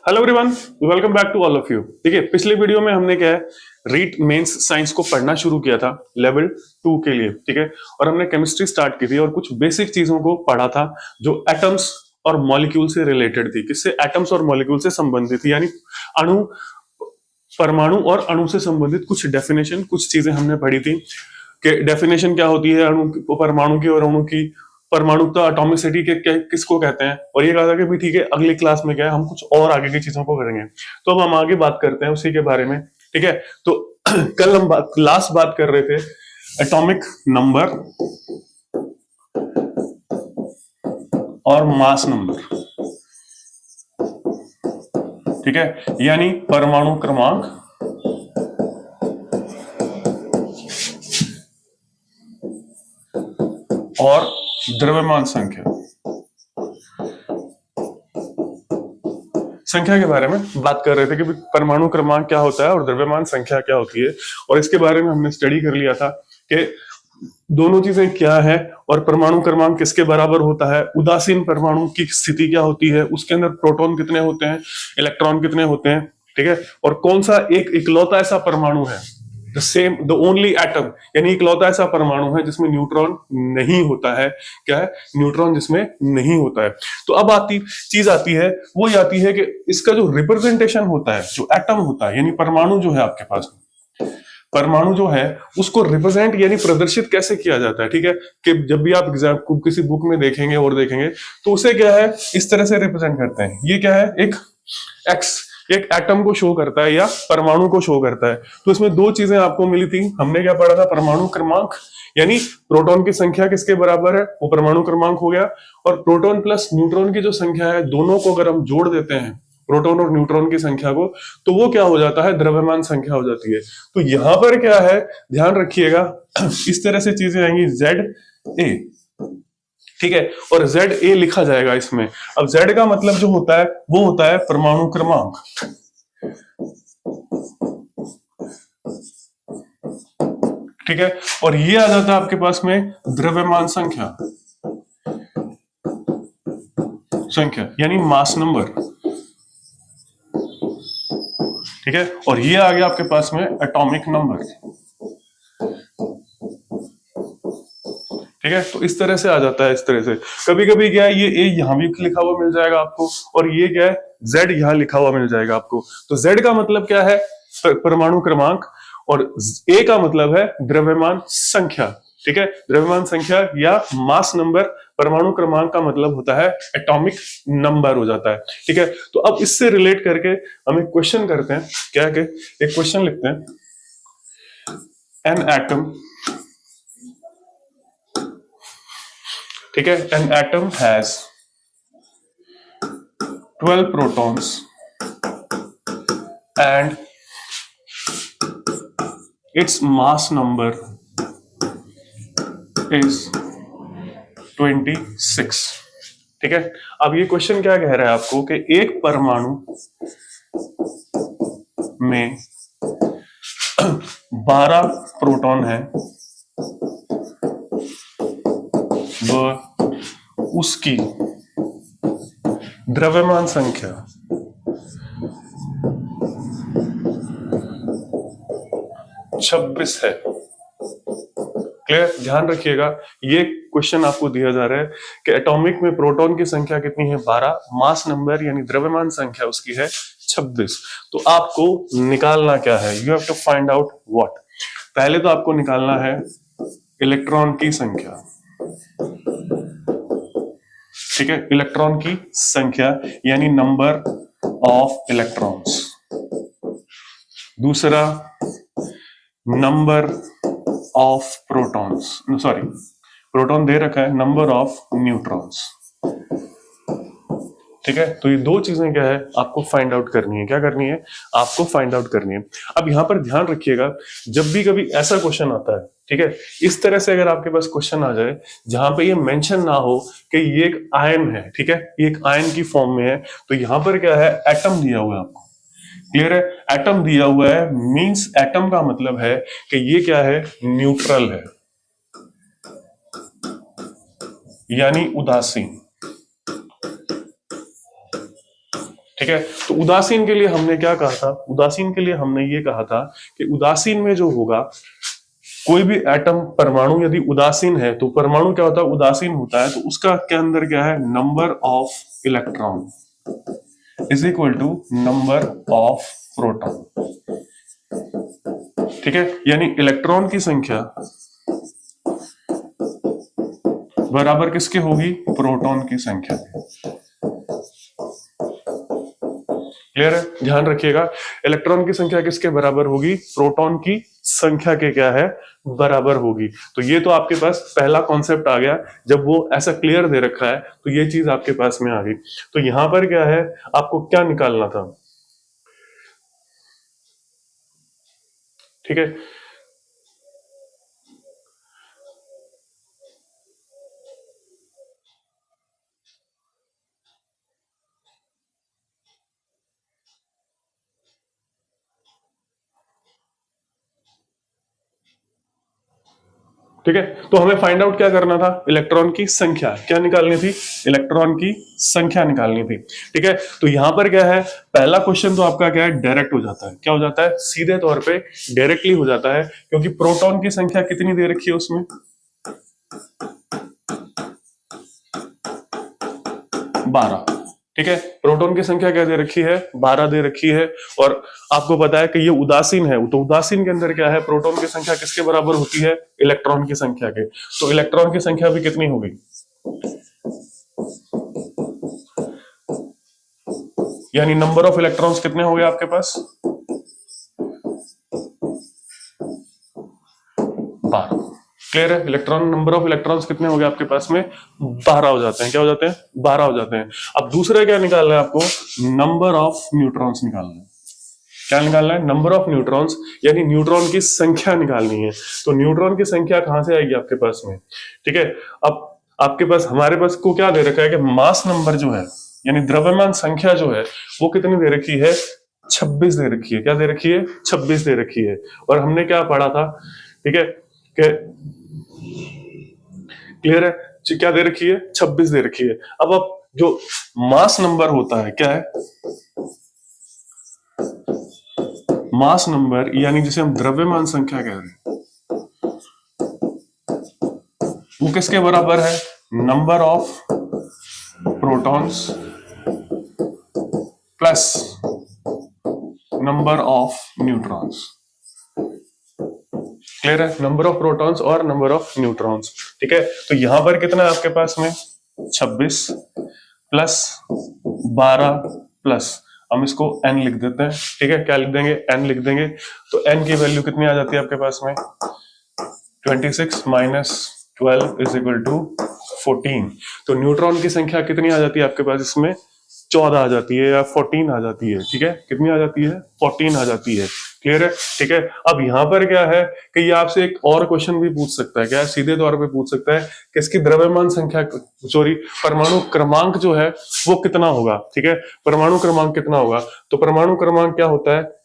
Hello everyone, welcome back to all of you. ठीक है, पिछले वीडियो में हमने क्या है रीट मेंस साइंस को पढ़ना शुरू किया था लेवल 2 के लिए। ठीक है, और हमने केमिस्ट्री स्टार्ट की थी और कुछ बेसिक चीजों को पढ़ा था जो एटम्स और मॉलिक्यूल से रिलेटेड थी। किससे? एटम्स और मॉलिक्यूल से संबंधित थी, यानी अणु, परमाणु और अणु से संबंधित कुछ डेफिनेशन, कुछ चीजें हमने पढ़ी थी कि डेफिनेशन क्या होती है अणु, परमाणु की और अणु की, परमाणुता, एटॉमिसिटी के किसको कहते हैं। और ये कहा था कि भी ठीक है, अगली क्लास में क्या है हम कुछ और आगे की चीजों को करेंगे। तो अब हम आगे बात करते हैं उसी के बारे में। ठीक है, तो कल हम लास्ट बात कर रहे थे एटॉमिक नंबर और मास नंबर। ठीक है, यानी परमाणु क्रमांक और द्रव्यमान संख्या के बारे में बात कर रहे थे कि परमाणु क्रमांक क्या होता है और द्रव्यमान संख्या क्या होती है। और इसके बारे में हमने स्टडी कर लिया था कि दोनों चीजें क्या है और परमाणु क्रमांक किसके बराबर होता है, उदासीन परमाणु की स्थिति क्या होती है, उसके अंदर प्रोटॉन कितने होते हैं, इलेक्ट्रॉन कितने होते हैं। ठीक है, और कौन सा एक इकलौता ऐसा परमाणु है, द ओनली एटम, यानी इकलौता ऐसा परमाणु है जिसमें न्यूट्रॉन नहीं होता है। क्या है? न्यूट्रॉन जिसमें नहीं होता है। तो अब चीज आती है, वो आती है कि इसका जो रिप्रेजेंटेशन होता है, जो एटम होता है, यानी परमाणु जो है आपके पास, परमाणु जो है उसको रिप्रेजेंट यानी प्रदर्शित कैसे किया जाता है। ठीक है, कि जब भी आप एग्जाम को किसी बुक में देखेंगे और देखेंगे तो उसे क्या है इस तरह से रिप्रेजेंट करते हैं। ये क्या है? एक एक्स, एक एटम को शो करता है या परमाणु को शो करता है। तो इसमें दो चीजें आपको मिली थी। हमने क्या पढ़ा था? परमाणु क्रमांक, यानी प्रोटॉन की संख्या किसके बराबर है, वो परमाणु क्रमांक हो गया। और प्रोटॉन प्लस न्यूट्रॉन की जो संख्या है, दोनों को अगर हम जोड़ देते हैं, प्रोटॉन और न्यूट्रॉन की संख्या को, तो वो क्या हो जाता है? द्रव्यमान संख्या हो जाती है। तो यहां पर क्या है, ध्यान रखिएगा, इस तरह से चीजें आएंगी ZA। ठीक है, और ZA लिखा जाएगा इसमें। अब Z का मतलब जो होता है वो होता है परमाणु क्रमांक। ठीक है, और ये आ जाता है आपके पास में द्रव्यमान संख्या, यानी मास नंबर। ठीक है, और ये आ गया आपके पास में एटॉमिक नंबर। ठीक है, तो इस तरह से आ जाता है। इस तरह से कभी कभी क्या है, ये A यहां भी लिखा हुआ मिल जाएगा आपको, और ये क्या है, Z यहां लिखा हुआ मिल जाएगा आपको। तो Z का मतलब क्या है? परमाणु क्रमांक, और A का मतलब है द्रव्यमान संख्या। ठीक है, द्रव्यमान संख्या या मास नंबर। परमाणु क्रमांक का मतलब होता है एटॉमिक नंबर हो जाता है। ठीक है, तो अब इससे रिलेट करके हम एक क्वेश्चन करते हैं। क्या के एक क्वेश्चन लिखते हैं, एन एटम, ठीक है, an atom has 12 protons and its mass number is 26। ठीक है, अब ये क्वेश्चन क्या कह रहा है आपको कि एक परमाणु में 12 प्रोटॉन है, व उसकी द्रव्यमान संख्या 26 है। क्लियर? ध्यान रखिएगा, ये क्वेश्चन आपको दिया जा रहा है कि एटॉमिक में प्रोटॉन की संख्या कितनी है? 12, मास नंबर यानी द्रव्यमान संख्या उसकी है 26। तो आपको निकालना क्या है? You have to find out what. पहले तो आपको निकालना है इलेक्ट्रॉन की संख्या। ठीक है, इलेक्ट्रॉन की संख्या यानी नंबर ऑफ इलेक्ट्रॉन्स। दूसरा, number of protons, sorry proton दे रखा है, नंबर ऑफ न्यूट्रॉन्स। ठीक है, तो ये दो चीजें क्या है आपको फाइंड आउट करनी है। क्या करनी है? आपको फाइंड आउट करनी है। अब यहां पर ध्यान रखिएगा, जब भी कभी ऐसा क्वेश्चन आता है, ठीक है, इस तरह से अगर आपके पास क्वेश्चन आ जाए जहां पे ये मेंशन ना हो कि ये एक आयन है, ठीक है, ये एक आयन की फॉर्म में है, तो यहां पर क्या है, एटम दिया हुआ है आपको। क्लियर है? एटम दिया हुआ है, मींस एटम का मतलब है कि ये क्या है, न्यूट्रल है, यानी उदासीन। ठीक है। तो उदासीन के लिए हमने क्या कहा था, उदासीन के लिए हमने ये कहा था कि उदासीन में जो होगा कोई भी एटम परमाणु यदि उदासीन है तो परमाणु क्या होता है, उदासीन होता है, तो उसका के अंदर क्या है, number of electron is equal to number of proton. ठीक है, यानी इलेक्ट्रॉन की संख्या बराबर किसके होगी, प्रोटॉन की संख्या के। क्लियर है, ध्यान रखिएगा, इलेक्ट्रॉन की संख्या किसके बराबर होगी, प्रोटॉन की संख्या के क्या है, बराबर होगी। तो ये तो आपके पास पहला कॉन्सेप्ट आ गया, जब वो ऐसा क्लियर दे रखा है तो ये चीज आपके पास में आ गई। तो यहां पर क्या है, आपको क्या निकालना था, ठीक है। ठीक है, तो हमें फाइंड आउट क्या करना था, इलेक्ट्रॉन की संख्या क्या निकालनी थी, इलेक्ट्रॉन की संख्या निकालनी थी। ठीक है, तो यहां पर क्या है, पहला क्वेश्चन तो आपका क्या है, डायरेक्ट हो जाता है, क्या हो जाता है, सीधे तौर पे डायरेक्टली हो जाता है, क्योंकि प्रोटॉन की संख्या कितनी दे रखी है उसमें, 12। ठीक है, प्रोटॉन की संख्या क्या दे रखी है, 12 दे रखी है, और आपको पता है कि ये उदासीन है, तो उदासीन के अंदर क्या है, प्रोटॉन की संख्या किसके बराबर होती है, इलेक्ट्रॉन की संख्या के। तो इलेक्ट्रॉन की संख्या भी कितनी होगी, यानी नंबर ऑफ इलेक्ट्रॉन्स कितने हो गए आपके पास, 12। क्लियर है, इलेक्ट्रॉन नंबर ऑफ इलेक्ट्रॉन्स कितने हो गए आपके पास में, 12 हो जाते हैं। क्या हो जाते हैं, 12 हो जाते हैं। अब दूसरा क्या निकालना है आपको, नंबर ऑफ न्यूट्रॉन्स निकालना है। क्या निकालना है, नंबर ऑफ न्यूट्रॉन्स, यानी न्यूट्रॉन की संख्या निकालनी है। तो न्यूट्रॉन की संख्या कहां से आएगी आपके पास में, ठीक है। अब आपके पास, हमारे पास को क्या दे रखा है कि मास नंबर जो है, यानी द्रव्यमान संख्या जो है, वो कितनी दे रखी है, 26 दे रखी है। क्या दे रखी है, 26 दे रखी है। और हमने क्या पढ़ा था, ठीक है, क्लियर है, क्या दे रखी है, 26 दे रखी है। अब जो मास नंबर होता है, क्या है, मास नंबर, यानी जिसे हम द्रव्यमान संख्या कह रहे हैं, वो किसके बराबर है, number of protons plus number of neutrons. Clear है, नंबर ऑफ प्रोटॉन्स और नंबर ऑफ न्यूट्रॉन्स। ठीक है, तो यहां पर कितना है आपके पास में, 26 प्लस 12 प्लस, हम इसको n लिख देते हैं। ठीक है, क्या लिख देंगे, n लिख देंगे। तो n की वैल्यू कितनी आ जाती है आपके पास में, 26 माइनस 12 इज इक्वल टू 14। तो न्यूट्रॉन की संख्या कितनी आ जाती है आपके पास इसमें, 14 आ जाती है या 14 आ जाती है। ठीक है, कितनी आ जाती है, 14 आ जाती है। क्लियर है, ठीक है। अब यहां पर क्या है कि ये आपसे एक और क्वेश्चन भी पूछ सकता है, क्या है, सीधे तौर पे पूछ सकता है कि इसकी द्रव्यमान संख्या, सॉरी, परमाणु क्रमांक जो है वो कितना होगा। ठीक है, परमाणु क्रमांक कितना होगा, तो परमाणु क्रमांक क्या होता है,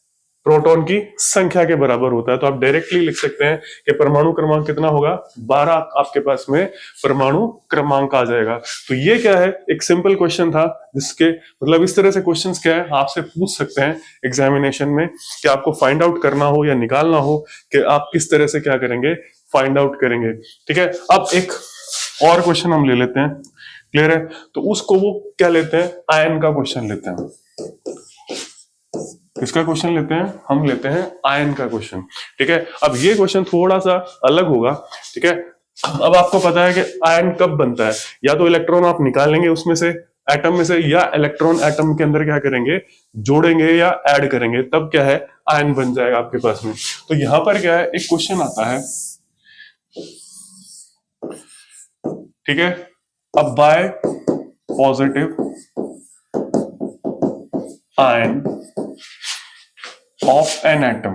प्रोटॉन की संख्या के बराबर होता है। तो आप डायरेक्टली लिख सकते हैं कि परमाणु क्रमांक कितना होगा, 12 आपके पास में परमाणु क्रमांक आ जाएगा। तो ये क्या है, एक सिंपल क्वेश्चन था, जिसके मतलब इस तरह से क्वेश्चंस क्या है, आपसे पूछ सकते हैं एग्जामिनेशन में, कि आपको फाइंड आउट करना हो या निकालना हो कि आप किस तरह से क्या करेंगे, फाइंड आउट करेंगे। ठीक है, अब एक और क्वेश्चन हम ले लेते हैं। क्लियर है, तो उसको वो क्या लेते हैं, आयन का क्वेश्चन लेते हैं। किसका क्वेश्चन लेते हैं, हम लेते हैं आयन का क्वेश्चन। ठीक है, अब ये क्वेश्चन थोड़ा सा अलग होगा। ठीक है, अब आपको पता है कि आयन कब बनता है, या तो इलेक्ट्रॉन आप निकालेंगे उसमें से, एटम में से, या इलेक्ट्रॉन एटम के अंदर क्या करेंगे, जोड़ेंगे या ऐड करेंगे, तब क्या है, आयन बन जाएगा आपके पास में। तो यहां पर क्या है, एक क्वेश्चन आता है, ठीक है, अब bye positive ion of an atom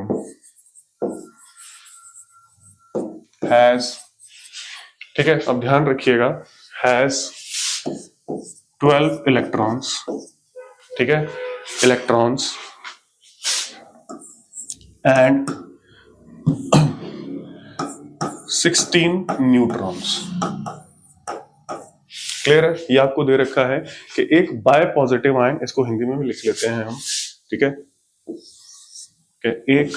has, ठीक है, अब ध्यान रखिएगा, has 12 इलेक्ट्रॉन्स। ठीक है, इलेक्ट्रॉन्स एंड 16 न्यूट्रॉन्स। क्लियर है? ये आपको दे रखा है कि एक बाय पॉजिटिव आयन, इसको हिंदी में भी लिख लेते हैं हम, ठीक है, कि एक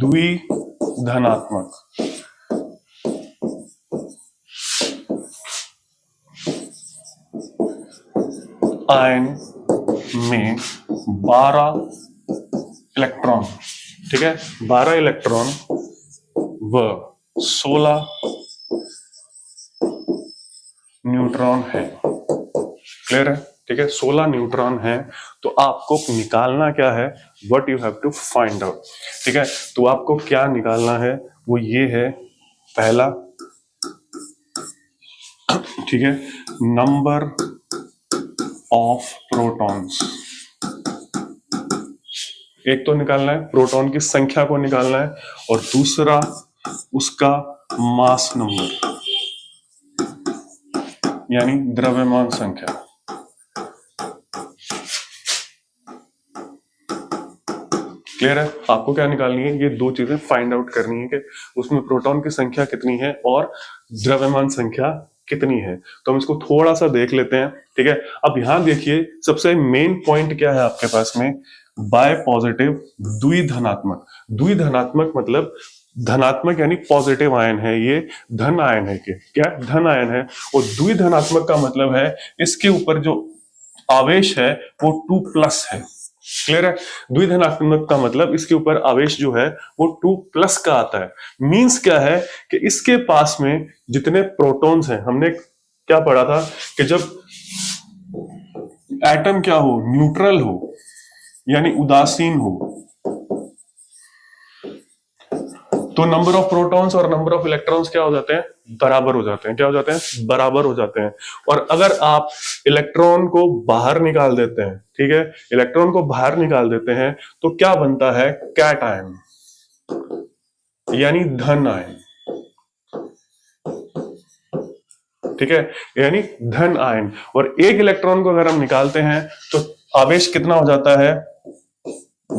द्विधनात्मक आयन में 12 इलेक्ट्रॉन, ठीक है, 12 इलेक्ट्रॉन व 16 न्यूट्रॉन है। क्लियर है? ठीक है, 16 न्यूट्रॉन है। तो आपको निकालना क्या है, what you have to find out, ठीक है। तो आपको क्या निकालना है, वो ये है, पहला, ठीक है, नंबर ऑफ प्रोटॉन्स। एक तो निकालना है, प्रोटॉन की संख्या को निकालना है, और दूसरा उसका मास नंबर, यानी द्रव्यमान संख्या। क्लियर है? आपको क्या निकालनी है, ये दो चीजें फाइंड आउट करनी है कि उसमें प्रोटॉन की संख्या कितनी है और द्रव्यमान संख्या कितनी है। तो हम इसको थोड़ा सा देख लेते हैं, ठीक है। अब यहां देखिए, सबसे मेन पॉइंट क्या है आपके पास में, बाय पॉजिटिव द्विधनात्मक। द्विधनात्मक मतलब धनात्मक यानी पॉजिटिव आयन है, ये धन आयन है, क्या धन आयन है। और द्विधनात्मक का मतलब है इसके ऊपर जो आवेश है वो 2+ है। क्लियर है? द्विधनात्मक का मतलब इसके ऊपर आवेश जो है वो 2+ का आता है। मींस क्या है कि इसके पास में जितने प्रोटॉन्स हैं, हमने क्या पढ़ा था कि जब एटम क्या हो, न्यूट्रल हो यानी उदासीन हो, तो नंबर ऑफ प्रोटॉन्स और नंबर ऑफ इलेक्ट्रॉन्स क्या हो जाते हैं, बराबर हो जाते हैं। क्या हो जाते हैं, बराबर हो जाते हैं। और अगर आप इलेक्ट्रॉन को बाहर निकाल देते हैं, ठीक है, इलेक्ट्रॉन को बाहर निकाल देते हैं, तो क्या बनता है, कैट आयन, यानी धन आयन, ठीक है, यानी धन आयन। और एक इलेक्ट्रॉन को अगर हम निकालते हैं तो आवेश कितना हो जाता है,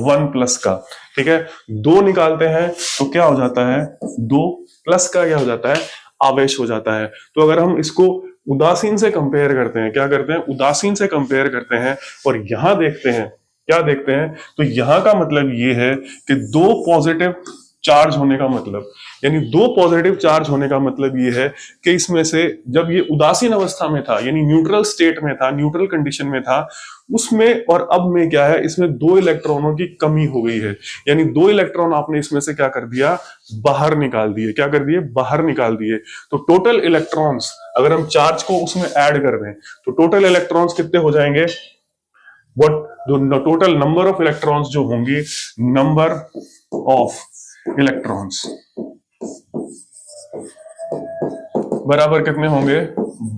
1+ का, ठीक है। 2 निकालते हैं तो क्या हो जाता है, 2+ का क्या हो जाता है, आवेश हो जाता है। तो अगर हम इसको उदासीन से कंपेयर करते हैं, क्या करते हैं, उदासीन से कंपेयर करते हैं, और यहां देखते हैं, क्या देखते हैं, तो यहां का मतलब ये है कि 2 पॉजिटिव चार्ज होने का मतलब, यानी 2 पॉजिटिव चार्ज होने का मतलब ये है कि इसमें से जब ये उदासीन अवस्था में था, यानी न्यूट्रल स्टेट में था, न्यूट्रल कंडीशन में था, उसमें और अब में क्या है, इसमें 2 इलेक्ट्रॉनों की कमी हो गई है। यानी 2 इलेक्ट्रॉन आपने इसमें से क्या कर दिया, बाहर निकाल दिए। क्या कर दिए, बाहर निकाल दिए। तो टोटल इलेक्ट्रॉन्स, अगर हम चार्ज को उसमें ऐड कर दें तो टोटल इलेक्ट्रॉन्स कितने हो जाएंगे, व्हाट जो टोटल नंबर ऑफ इलेक्ट्रॉन्स जो होंगे, नंबर ऑफ इलेक्ट्रॉन्स बराबर कितने होंगे,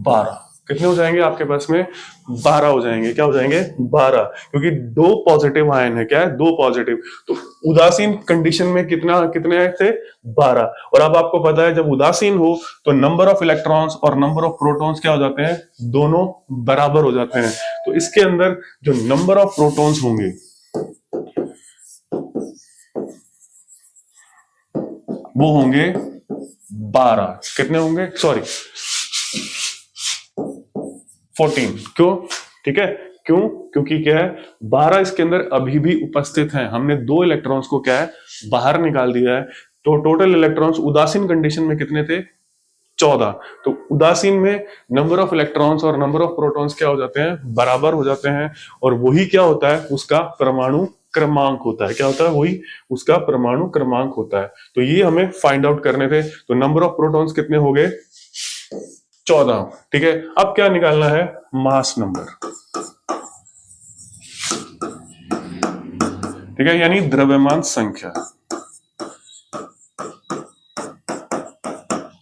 12। कितने हो जाएंगे आपके पास में, 12 हो जाएंगे। क्या हो जाएंगे, 12, क्योंकि 2 पॉजिटिव आयन है, क्या है, 2 पॉजिटिव। तो उदासीन कंडीशन में कितने आए थे, 12। और अब आपको पता है जब उदासीन हो तो नंबर ऑफ इलेक्ट्रॉन्स और नंबर ऑफ प्रोटॉन्स क्या हो जाते हैं, दोनों बराबर हो जाते हैं। तो इसके अंदर जो नंबर ऑफ प्रोटॉन्स होंगे वो होंगे 12। कितने होंगे, सॉरी 14। क्यों, ठीक है, क्यों, क्योंकि क्या है, 12 इसके अंदर अभी भी उपस्थित हैं। हमने 2 इलेक्ट्रॉन्स को क्या है, बाहर निकाल दिया है। तो टोटल इलेक्ट्रॉन्स उदासीन कंडीशन में कितने थे, 14। तो उदासीन में नंबर ऑफ इलेक्ट्रॉन्स और नंबर ऑफ प्रोटॉन्स क्या हो जाते हैं, बराबर हो जाते हैं। और वही क्या होता है, उसका परमाणु क्रमांक होता है। क्या होता है, वही उसका परमाणु क्रमांक होता है। तो ये हमें फाइंड आउट करने थे। तो नंबर ऑफ प्रोटॉन्स कितने हो गए, 14, ठीक है। अब क्या निकालना है, मास नंबर, ठीक है, यानी द्रव्यमान संख्या।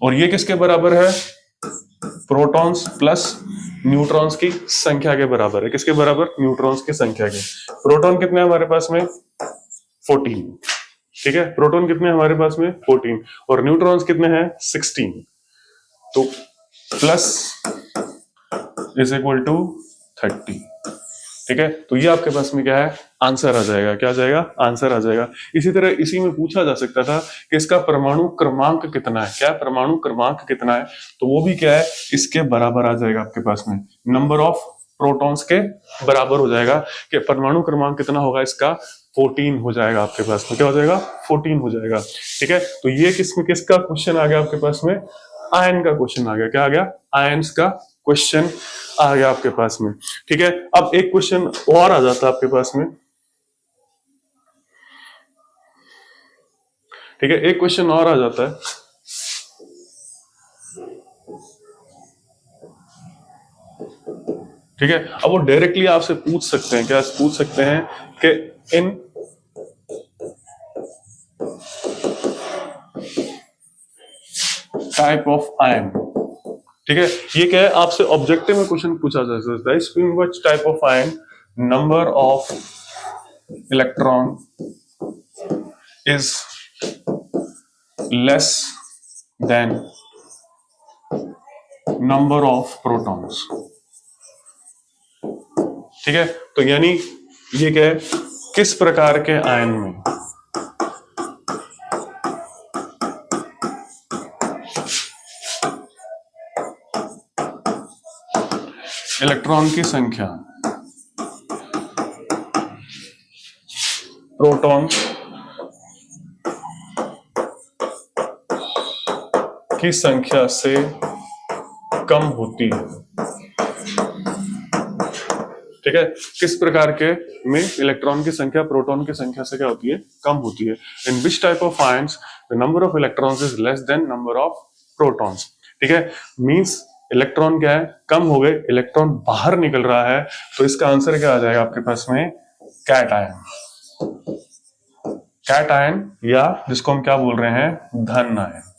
और ये किसके बराबर है, प्रोटॉन्स प्लस न्यूट्रॉन्स की संख्या के बराबर है। किसके बराबर, न्यूट्रॉन्स की संख्या के। प्रोटॉन कितने हैं हमारे पास में, 14, ठीक है। प्रोटॉन कितने हैं हमारे पास में, 14, और न्यूट्रॉन्स कितने हैं, 16। तो प्लस इज इक्वल टू 30। ठीक है, तो ये आपके पास में क्या है, आंसर आ जाएगा। क्या आ जाएगा, आंसर आ जाएगा। इसी तरह इसी में पूछा जा सकता था कि इसका परमाणु क्रमांक कितना है। क्या परमाणु क्रमांक कितना है, तो वो भी क्या है, इसके बराबर आ जाएगा आपके पास में, नंबर ऑफ प्रोटॉन्स के बराबर हो जाएगा। कि परमाणु क्रमांक कितना होगा इसका, 14 हो जाएगा आपके पास में। क्या हो जाएगा, 14 हो जाएगा। ठीक है, तो ये किसका क्वेश्चन आ गया आपके पास में, आयन का क्वेश्चन आ गया। क्या आ गया, आयंस का क्वेश्चन आ गया आपके पास में। ठीक है, अब एक क्वेश्चन और आ जाता है आपके पास में। ठीक है, एक क्वेश्चन और आ जाता है। ठीक है, अब वो डायरेक्टली आपसे पूछ सकते हैं, क्या पूछ सकते हैं कि इन टाइप ऑफ आयन, ठीक है, ये क्या है, आपसे ऑब्जेक्टिव में क्वेश्चन पूछा जा सकता है। In which type of ion number of electron is less than number of protons. ठीक है, तो यानी ये क्या है, किस प्रकार के आयन में इलेक्ट्रॉन की संख्या प्रोटॉन की संख्या से कम होती है। ठीक है, किस प्रकार के में इलेक्ट्रॉन की संख्या प्रोटॉन की संख्या से क्या होती है, कम होती है। In which type of ions the number of electrons is less than number of protons. ठीक है, मींस इलेक्ट्रॉन क्या है, कम हो गए, इलेक्ट्रॉन बाहर निकल रहा है, तो इसका आंसर क्या आ जाएगा आपके पास में, कैट आयन। कैट आयन, या जिसको हम क्या बोल रहे हैं, धन आयन।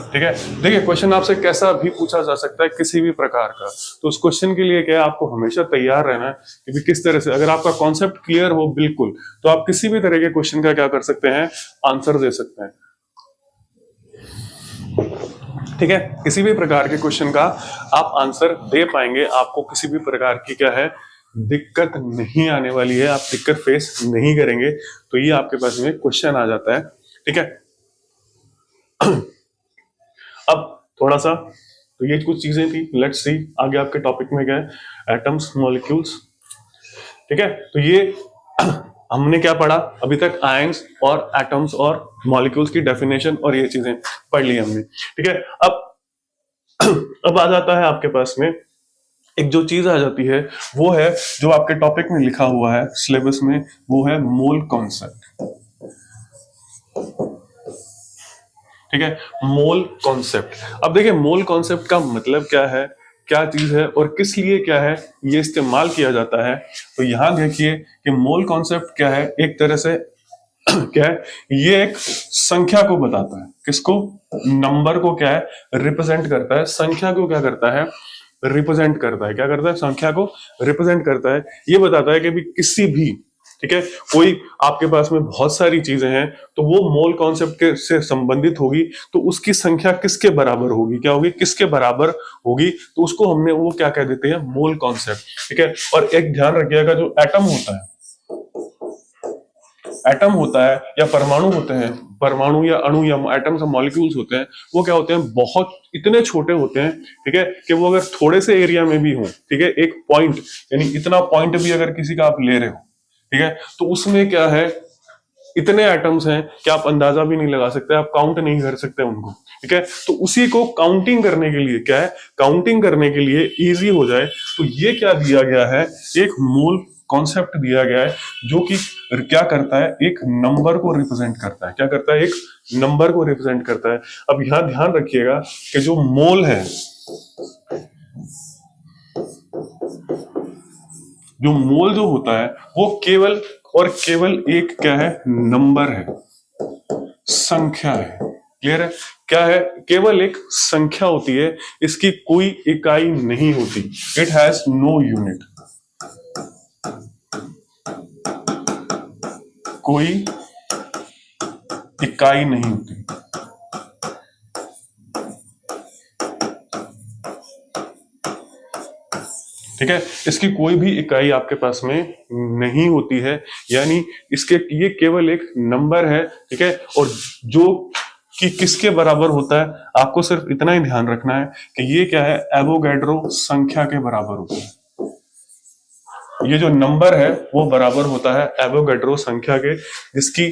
ठीक है, देखिए क्वेश्चन आपसे कैसा भी पूछा जा सकता है, किसी भी प्रकार का। तो उस क्वेश्चन के लिए क्या है, आपको हमेशा तैयार रहना है कि भी किस तरह से, अगर आपका कॉन्सेप्ट क्लियर हो बिल्कुल, तो आप किसी भी तरह के क्वेश्चन का क्या कर सकते हैं, आंसर दे सकते हैं। ठीक है, किसी भी प्रकार के क्वेश्चन का आप आंसर दे पाएंगे, आपको किसी भी प्रकार की क्या है, दिक्कत नहीं आने वाली है, आप दिक्कत फेस नहीं करेंगे। तो ये आपके पास में क्वेश्चन आ जाता है। ठीक है, अब थोड़ा सा, तो ये कुछ चीजें थी। लेट्स सी आगे आपके टॉपिक में क्या है, एटम्स, मॉलिक्यूल्स। ठीक है, तो ये हमने क्या पढ़ा अभी तक, आयंस और एटम्स और मॉलिक्यूल्स की डेफिनेशन और ये चीजें पढ़ ली हमने। ठीक है, अब आ जाता है आपके पास में एक जो चीज आ जाती है, वो है जो आपके टॉपिक में लिखा हुआ है सिलेबस में, वो है मोल कॉन्सेप्ट। ठीक है, मोल कॉन्सेप्ट। अब देखिए मोल कॉन्सेप्ट का मतलब क्या है, क्या चीज है और किस लिए क्या है ये इस्तेमाल किया जाता है। तो यहां देखिए कि मोल कॉन्सेप्ट क्या है, एक तरह से क्या है, ये एक संख्या को बताता है। किसको, नंबर को क्या है, रिप्रेजेंट करता है। संख्या को क्या करता है, रिप्रेजेंट करता है। क्या करता है, संख्या को रिप्रेजेंट करता है। ये बताता है कि भी किसी भी, ठीक है, कोई आपके पास में बहुत सारी चीजें हैं, तो वो मोल कॉन्सेप्ट के से संबंधित होगी, तो उसकी संख्या किसके बराबर होगी, क्या होगी, किसके बराबर होगी, तो उसको हमने वो क्या कह देते हैं, मोल कॉन्सेप्ट। ठीक है, और एक ध्यान रखिएगा, जो एटम होता है, एटम होता है या परमाणु होते हैं, परमाणु या अणु या एटम्स और मॉलिक्यूल्स होते हैं, वो क्या होते हैं, बहुत इतने छोटे होते हैं। ठीक है, कि वो अगर थोड़े से एरिया में भी हो, ठीक है, एक पॉइंट, यानी इतना पॉइंट भी अगर किसी का आप ले रहे हो, ठीक है, तो उसमें क्या है, इतने एटम्स हैं कि आप अंदाजा भी नहीं लगा सकते, आप काउंट नहीं कर सकते उनको। ठीक है, तो उसी को काउंटिंग करने के लिए क्या है, काउंटिंग करने के लिए इजी हो जाए, तो ये क्या दिया गया है, एक मोल कॉन्सेप्ट दिया गया है, जो कि क्या करता है, एक नंबर को रिप्रेजेंट करता है। क्या करता है, एक नंबर को रिप्रेजेंट करता है। अब यहां ध्यान रखिएगा कि जो मोल है, जो मोल जो होता है, वो केवल और केवल एक क्या है, नंबर है, संख्या है। क्लियर है, क्या है, केवल एक संख्या होती है, इसकी कोई इकाई नहीं होती। इट हैज नो यूनिट, कोई इकाई नहीं होती। ठीक है, इसकी कोई भी इकाई आपके पास में नहीं होती है, यानी इसके ये केवल एक नंबर है। ठीक है, और जो कि किसके बराबर होता है, आपको सिर्फ इतना ही ध्यान रखना है कि ये क्या है, एवोगैड्रो संख्या के बराबर होता है। ये जो नंबर है वो बराबर होता है एवोगैड्रो संख्या के, जिसकी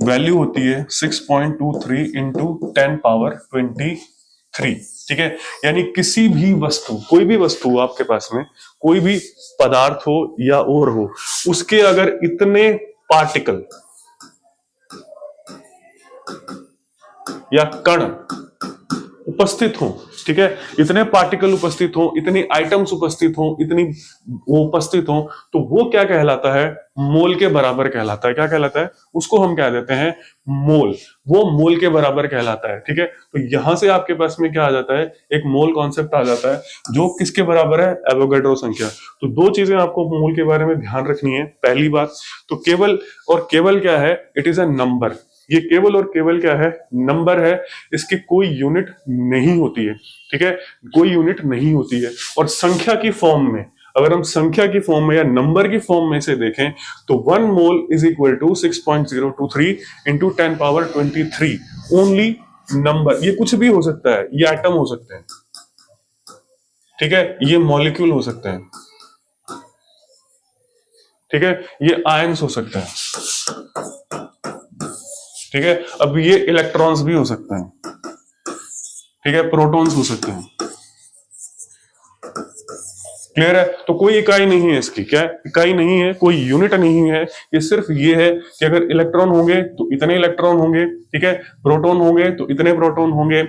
वैल्यू होती है 6.23 इंटू 10 पावर 23। ठीक है, यानी किसी भी वस्तु, कोई भी वस्तु आपके पास में, कोई भी पदार्थ हो या और हो, उसके अगर इतने पार्टिकल या कण उपस्थित हो, ठीक है, इतने पार्टिकल उपस्थित हो, इतनी आइटम्स उपस्थित हो, इतनी वो उपस्थित हो, तो वो क्या कहलाता है, मोल के बराबर कहलाता है। क्या कहलाता है, उसको हम कह देते हैं मोल, वो मोल के बराबर कहलाता है। ठीक है, तो यहां से आपके पास में क्या आ जाता है, एक मोल कॉन्सेप्ट आ जाता है, जो किसके बराबर है, एवोगैड्रो संख्या। तो दो चीजें आपको मोल के बारे में ध्यान रखनी है। पहली बात तो केवल और केवल क्या है, इट इज अ नंबर। ये केवल और केवल क्या है, नंबर है, इसकी कोई यूनिट नहीं होती है। ठीक है, कोई यूनिट नहीं होती है। और संख्या की फॉर्म में, अगर हम संख्या की फॉर्म में या नंबर की फॉर्म में से देखें तो 1 mole is equal to 6.023 into 10 power 23 only number. ये कुछ भी हो सकता है, ये एटम हो सकते हैं, ठीक है, ये मॉलिक्यूल हो सकते हैं, ठीक है, ये आयंस हो सकते हैं, ठीक है, अब ये इलेक्ट्रॉन्स भी हो सकते हैं, ठीक है, प्रोटॉन्स हो सकते हैं। क्लियर है, तो कोई इकाई नहीं है इसकी, क्या इकाई नहीं है, कोई यूनिट नहीं है, ये सिर्फ ये है कि अगर इलेक्ट्रॉन होंगे तो इतने इलेक्ट्रॉन होंगे, ठीक है, प्रोटॉन होंगे तो इतने प्रोटॉन होंगे,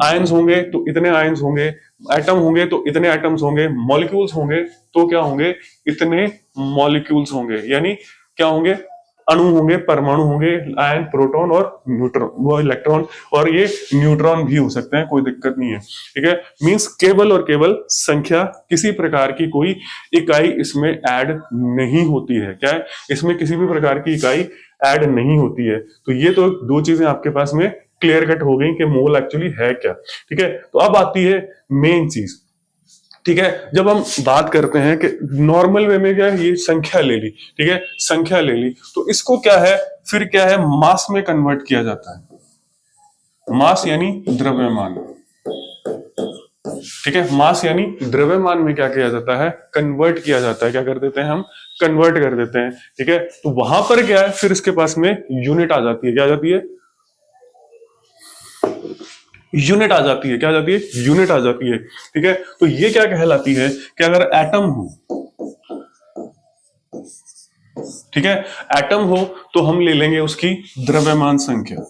आयंस होंगे तो इतने आयंस होंगे, एटम होंगे तो इतने एटम्स होंगे, मॉलिक्यूल्स होंगे तो क्या होंगे, इतने मॉलिक्यूल्स होंगे, यानी क्या होंगे, अणु होंगे, परमाणु होंगे, आयन, प्रोटॉन और न्यूट्रॉन, वो इलेक्ट्रॉन और ये न्यूट्रॉन भी हो सकते हैं, कोई दिक्कत नहीं है। ठीक है, मींस केवल और केवल संख्या, किसी प्रकार की कोई इकाई इसमें ऐड नहीं होती है। क्या है, इसमें किसी भी प्रकार की इकाई ऐड नहीं होती है। तो ये तो दो चीजें आपके पास में क्लियर कट हो गई कि मोल एक्चुअली है क्या। ठीक है, तो अब आती है मेन चीज। ठीक है, जब हम बात करते हैं कि नॉर्मल वे में क्या है, ये संख्या ले ली, ठीक है, संख्या ले ली, तो इसको क्या है, फिर क्या है, मास में कन्वर्ट किया जाता है। मास यानी द्रव्यमान, ठीक है, मास यानी द्रव्यमान में क्या किया जाता है, कन्वर्ट किया जाता है। क्या कर देते हैं हम, कन्वर्ट कर देते हैं। ठीक है, तो वहां पर क्या है, फिर इसके पास में यूनिट आ जाती है। क्या आ जाती है, यूनिट आ जाती है। क्या आ जाती है, यूनिट आ जाती है। ठीक है, तो ये क्या कहलाती है कि अगर एटम हो, ठीक है, एटम हो तो हम ले लेंगे उसकी द्रव्यमान संख्या।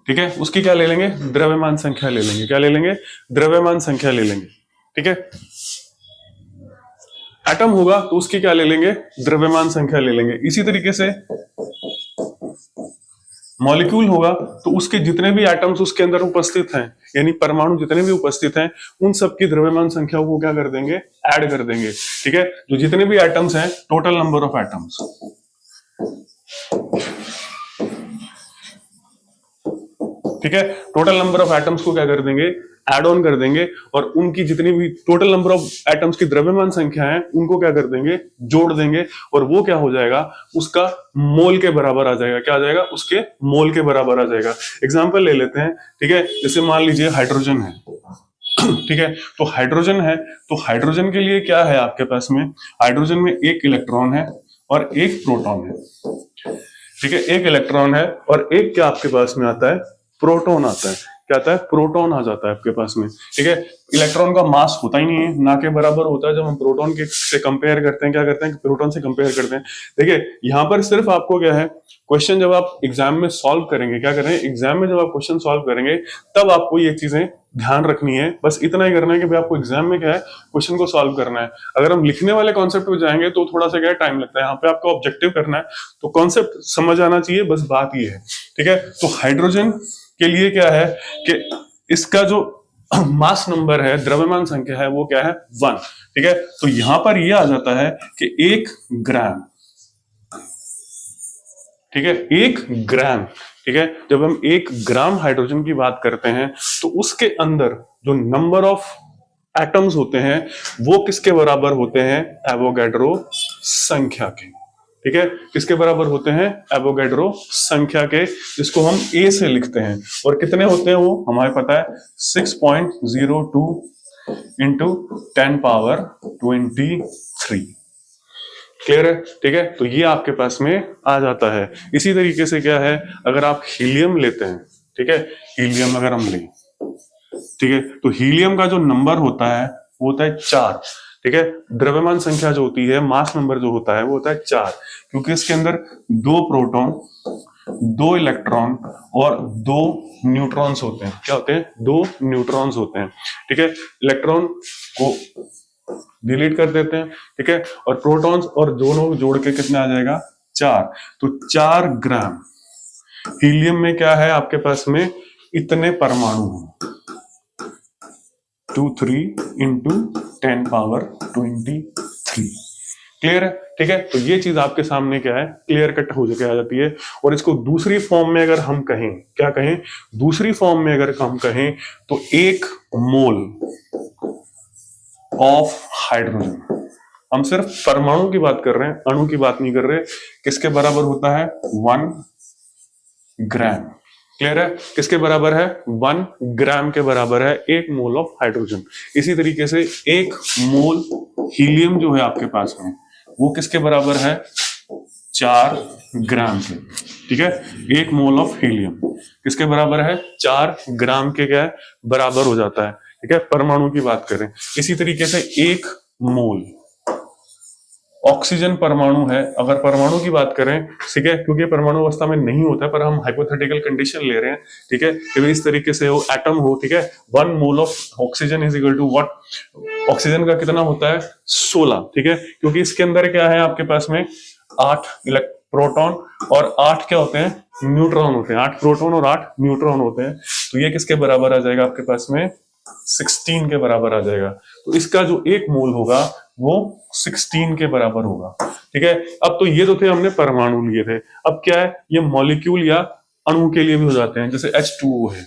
ठीक है, उसकी क्या ले लेंगे, द्रव्यमान संख्या ले लेंगे। क्या ले लेंगे, द्रव्यमान संख्या ले लेंगे। ठीक है, एटम होगा तो उसकी क्या ले लेंगे, द्रव्यमान संख्या ले लेंगे। इसी तरीके से मॉलिक्यूल होगा तो उसके जितने भी एटम्स उसके अंदर उपस्थित हैं, यानी परमाणु जितने भी उपस्थित हैं, उन सबकी द्रव्यमान संख्या को क्या कर देंगे, ऐड कर देंगे। ठीक है, जो जितने भी एटम्स हैं, टोटल नंबर ऑफ एटम्स, ठीक है, टोटल नंबर ऑफ एटम्स को क्या कर देंगे, ऐड ऑन कर देंगे, और उनकी जितनी भी टोटल नंबर ऑफ एटम्स की द्रव्यमान संख्या है, उनको क्या कर देंगे, जोड़ देंगे, और वो क्या हो जाएगा, उसका मोल के बराबर आ जाएगा। क्या आ जाएगा, उसके मोल के बराबर आ जाएगा। एग्जाम्पल ले लेते हैं। ठीक है, जैसे मान लीजिए हाइड्रोजन है, ठीक है, तो हाइड्रोजन है, तो हाइड्रोजन के लिए क्या है आपके पास में, हाइड्रोजन में एक इलेक्ट्रॉन है और एक प्रोटॉन है। ठीक है, एक इलेक्ट्रॉन है और एक क्या आपके पास में आता है, प्रोटॉन आता है। क्या आता है, प्रोटॉन आ जाता है आपके पास में। ठीक है, इलेक्ट्रॉन का मास होता ही नहीं है, ना के बराबर होता है। जब हम प्रोटॉन के से कंपेयर करते हैं, क्या करते हैं, प्रोटॉन से कंपेयर करते हैं। देखिए, यहाँ पर सिर्फ आपको क्या है, क्वेश्चन जब आप एग्जाम में सॉल्व करेंगे, क्या करें, एग्जाम में जब आप क्वेश्चन सॉल्व करेंगे, तब आपको ये चीजें ध्यान रखनी है। बस इतना ही करना है कि भाई आपको एग्जाम में क्या है, क्वेश्चन को सॉल्व करना है। अगर हम लिखने वाले कॉन्सेप्ट पे जाएंगे तो थोड़ा सा क्या टाइम लगता है। यहाँ पे आपको ऑब्जेक्टिव करना है, तो कॉन्सेप्ट समझ आना चाहिए, बस बात ये है। ठीक है, तो हाइड्रोजन के लिए क्या है कि इसका जो मास नंबर है, द्रव्यमान संख्या है, वो क्या है, 1। ठीक है, तो यहां पर ये आ जाता है कि 1 ग्राम, ठीक है, 1 ग्राम ठीक है, जब हम 1 ग्राम हाइड्रोजन की बात करते हैं तो उसके अंदर जो नंबर ऑफ एटम्स होते हैं वो किसके बराबर होते हैं? एवोगैड्रो संख्या के। ठीक है, किसके बराबर होते हैं? एवोगैड्रो संख्या के, जिसको हम ए से लिखते हैं। और कितने होते हैं वो हमें पता है, 6.02 इंटू 10 पावर 23। क्लियर है? ठीक है, तो ये आपके पास में आ जाता है। इसी तरीके से क्या है, अगर आप हीलियम लेते हैं, ठीक है, हीलियम अगर हम लें, ठीक है, तो हीलियम का जो नंबर होता है वो होता है 4। ठीक है, द्रव्यमान संख्या जो होती है, मास नंबर जो होता है वो होता है 4, क्योंकि इसके अंदर 2 प्रोटॉन, 2 इलेक्ट्रॉन और 2 न्यूट्रॉन्स होते हैं। क्या होते हैं? 2 न्यूट्रॉन्स होते हैं। ठीक है, इलेक्ट्रॉन को डिलीट कर देते हैं, ठीक है, और प्रोटॉन्स और दोनों जोड़ के कितना आ जाएगा? 4। तो 4 ग्राम हीलियम में क्या है आपके पास में? इतने परमाणु हैं, 23 इंटू 10 पावर 23। क्लियर है? ठीक है, तो ये चीज आपके सामने क्या है, क्लियर कट हो जाके आ जाती है। और इसको दूसरी फॉर्म में अगर हम कहें, क्या कहें? दूसरी फॉर्म में अगर हम कहें तो 1 मोल ऑफ हाइड्रोजन, हम सिर्फ परमाणु की बात कर रहे हैं, अणु की बात नहीं कर रहे, किसके बराबर होता है? 1 ग्राम। क्लियर है? किसके बराबर है? 1 ग्राम के बराबर है 1 मोल ऑफ हाइड्रोजन। इसी तरीके से 1 मोल हीलियम जो है आपके पास में, वो किसके बराबर है? 4 ग्राम के। ठीक है, 1 मोल ऑफ हीलियम किसके बराबर है? 4 ग्राम के क्या है? बराबर हो जाता है। ठीक है, परमाणु की बात करें। इसी तरीके से 1 मोल ऑक्सीजन परमाणु है, अगर परमाणु की बात करें, ठीक है, क्योंकि परमाणु अवस्था में नहीं होता है, पर हम हाइपोथेटिकल कंडीशन ले रहे हैं, ठीक है, कि इस तरीके से वो एटम हो, ठीक है, 1 mole of oxygen is equal to what? Oxygen का कितना होता है? 16। ठीक है, क्योंकि इसके अंदर क्या है आपके पास में? 8 प्रोटॉन और 8 क्या होते हैं? न्यूट्रॉन होते हैं। 8 प्रोटॉन और 8 न्यूट्रॉन होते हैं। तो ये किसके बराबर आ जाएगा आपके पास में? 16 के बराबर आ जाएगा। तो इसका जो 1 मोल होगा वो 16 के बराबर होगा। ठीक है, अब तो ये तो थे, हमने परमाणु लिए थे। अब क्या है, ये मॉलिक्यूल या अणु के लिए भी हो जाते हैं। जैसे H2O है,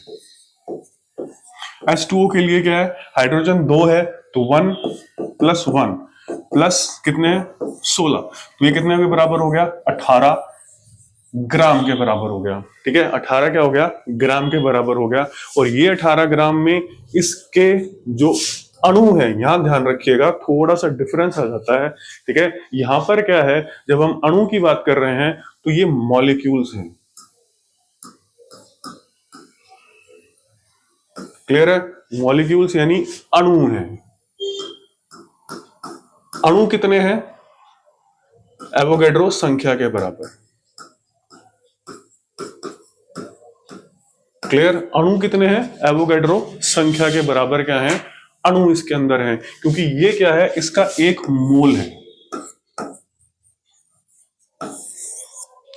H2O के लिए क्या है? हाइड्रोजन 2 है, तो 1 + 1 प्लस कितने? 16। तो ये कितने के बराबर हो गया? 18 ग्राम के बराबर हो गया। ठीक है, 18 क्या हो गया? ग्राम के बराबर हो गया। और ये 18 ग्राम में इसके जो अणु है, यहां ध्यान रखिएगा, थोड़ा सा डिफरेंस आ जाता है। ठीक है, यहां पर क्या है, जब हम अणु की बात कर रहे हैं तो ये मॉलिक्यूल्स हैं। क्लियर है? मॉलिक्यूल्स यानी अणु हैं। अणु कितने हैं? एवोगैड्रो संख्या के बराबर। क्लियर? अणु कितने हैं? एवोगैड्रो संख्या के बराबर क्या है? अणु इसके अंदर है, क्योंकि ये क्या है, इसका 1 मोल है।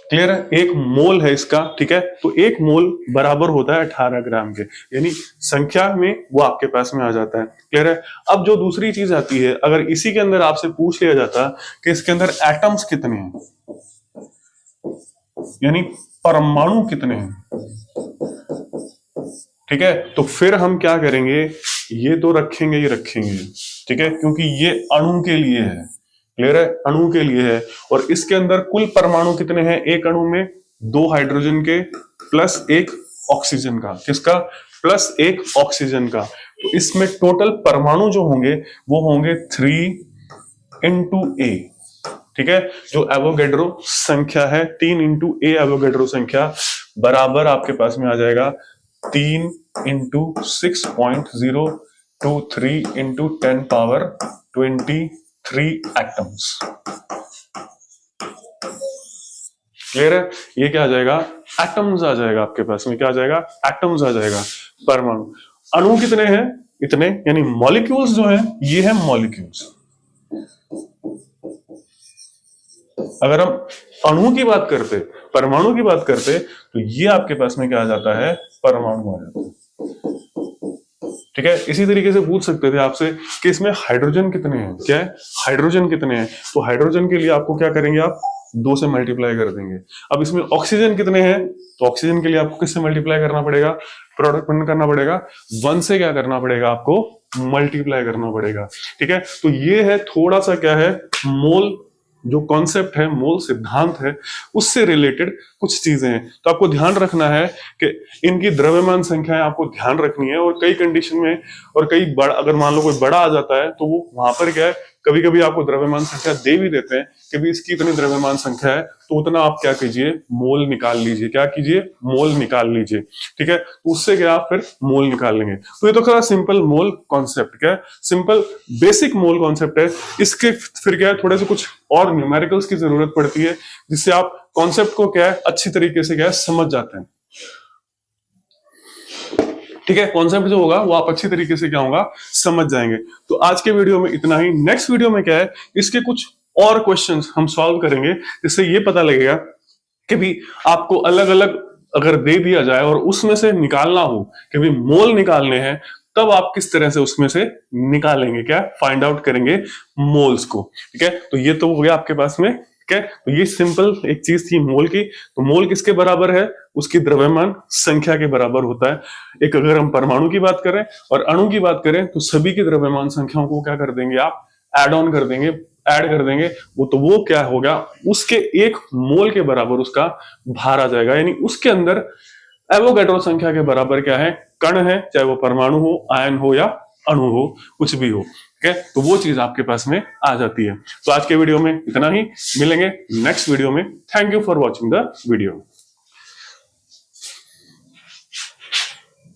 क्लियर है? 1 मोल है इसका। ठीक है, तो 1 मोल बराबर होता है 18 ग्राम के, यानी संख्या में वो आपके पास में आ जाता है। क्लियर है? अब जो दूसरी चीज आती है, अगर इसी के अंदर आपसे पूछ लिया जाता कि इसके अंदर एटम्स कितने हैं, यानी परमाणु कितने हैं, ठीक है, तो फिर हम क्या करेंगे, ये तो रखेंगे ही रखेंगे। ठीक है, क्योंकि ये अणु के लिए है। क्लियर है? अणु के लिए है। और इसके अंदर कुल परमाणु कितने हैं? एक अणु में 2 हाइड्रोजन के प्लस 1 ऑक्सीजन का। किसका? प्लस 1 ऑक्सीजन का। तो इसमें टोटल परमाणु जो होंगे वो होंगे 3 × A। ठीक है, जो एवोगैड्रो संख्या है, 3 × A एवोगैड्रो संख्या बराबर आपके पास में आ जाएगा 3 × 6.023 × 10 पावर 23 एटम्स। क्लियर है? ये क्या आ जाएगा? एटम्स आ जाएगा आपके पास में। क्या आ जाएगा? एटम्स आ जाएगा, परमाणु। अणु कितने हैं? इतने, यानी मॉलिक्यूल्स जो हैं ये है मॉलिक्यूल्स। अगर हम अणु की बात करते, परमाणु की बात करते, तो ये आपके पास में क्या आ जाता है? परमाणु आ जाता है। ठीक है, इसी तरीके से पूछ सकते थे आपसे कि इसमें हाइड्रोजन कितने हैं। क्या है? हाइड्रोजन कितने हैं? तो हाइड्रोजन के लिए आपको क्या करेंगे आप? 2 से मल्टीप्लाई कर देंगे। अब इसमें ऑक्सीजन कितने हैं, तो ऑक्सीजन के लिए आपको किससे मल्टीप्लाई करना पड़ेगा, प्रोडक्ट करना पड़ेगा, 1 से क्या करना पड़ेगा, आपको मल्टीप्लाई करना पड़ेगा। ठीक है, तो ये है थोड़ा सा क्या है, मोल जो कॉन्सेप्ट है, मोल सिद्धांत है, उससे रिलेटेड कुछ चीजें हैं। तो आपको ध्यान रखना है कि इनकी द्रव्यमान संख्याएं आपको ध्यान रखनी है, और कई कंडीशन में और कई बड़ा, अगर मान लो कोई बड़ा आ जाता है तो वो वहां पर क्या है, कभी कभी आपको द्रव्यमान संख्या दे भी देते हैं कि भी इसकी इतनी द्रव्यमान संख्या है, तो उतना आप क्या कीजिए, मोल निकाल लीजिए। क्या कीजिए, मोल निकाल लीजिए। ठीक है, तो उससे क्या आप फिर मोल निकाल लेंगे। तो ये तो थोड़ा सिंपल मोल कॉन्सेप्ट, क्या है, सिंपल बेसिक मोल कॉन्सेप्ट है। इसके फिर क्या है, थोड़े से कुछ और न्यूमेरिकल्स की जरूरत पड़ती है, जिससे आप कॉन्सेप्ट को क्या है, अच्छी तरीके से क्या है, समझ जाते हैं। ठीक है, कॉन्सेप्ट जो होगा वो आप अच्छी तरीके से क्या होगा, समझ जाएंगे। तो आज के वीडियो में इतना ही। नेक्स्ट वीडियो में क्या है, इसके कुछ और क्वेश्चंस हम सॉल्व करेंगे, जिससे ये पता लगेगा कि भी आपको अलग अलग अगर दे दिया जाए और उसमें से निकालना हो कि भी मोल निकालने हैं, तब आप किस तरह से उसमें से निकालेंगे, क्या फाइंड आउट करेंगे मोल्स को। ठीक है, तो ये तो हो गया आपके पास में। ठीक है, तो ये सिंपल एक चीज थी मोल की। तो मोल किसके बराबर है, उसकी द्रव्यमान संख्या के बराबर होता है। एक अगर हम परमाणु की बात करें और अणु की बात करें, तो सभी की द्रव्यमान संख्याओं को क्या कर देंगे, आप एड ऑन कर देंगे, ऐड कर देंगे। वो क्या होगा, उसके 1 मोल के बराबर उसका भार आ जाएगा, यानी उसके अंदर एवोगैड्रो संख्या के बराबर क्या है, कण है, चाहे वो परमाणु हो, आयन हो या अणु हो, कुछ भी हो। ठीक है, तो वो चीज आपके पास में आ जाती है। तो आज के वीडियो में इतना ही, मिलेंगे नेक्स्ट वीडियो में। Thank you for watching the video.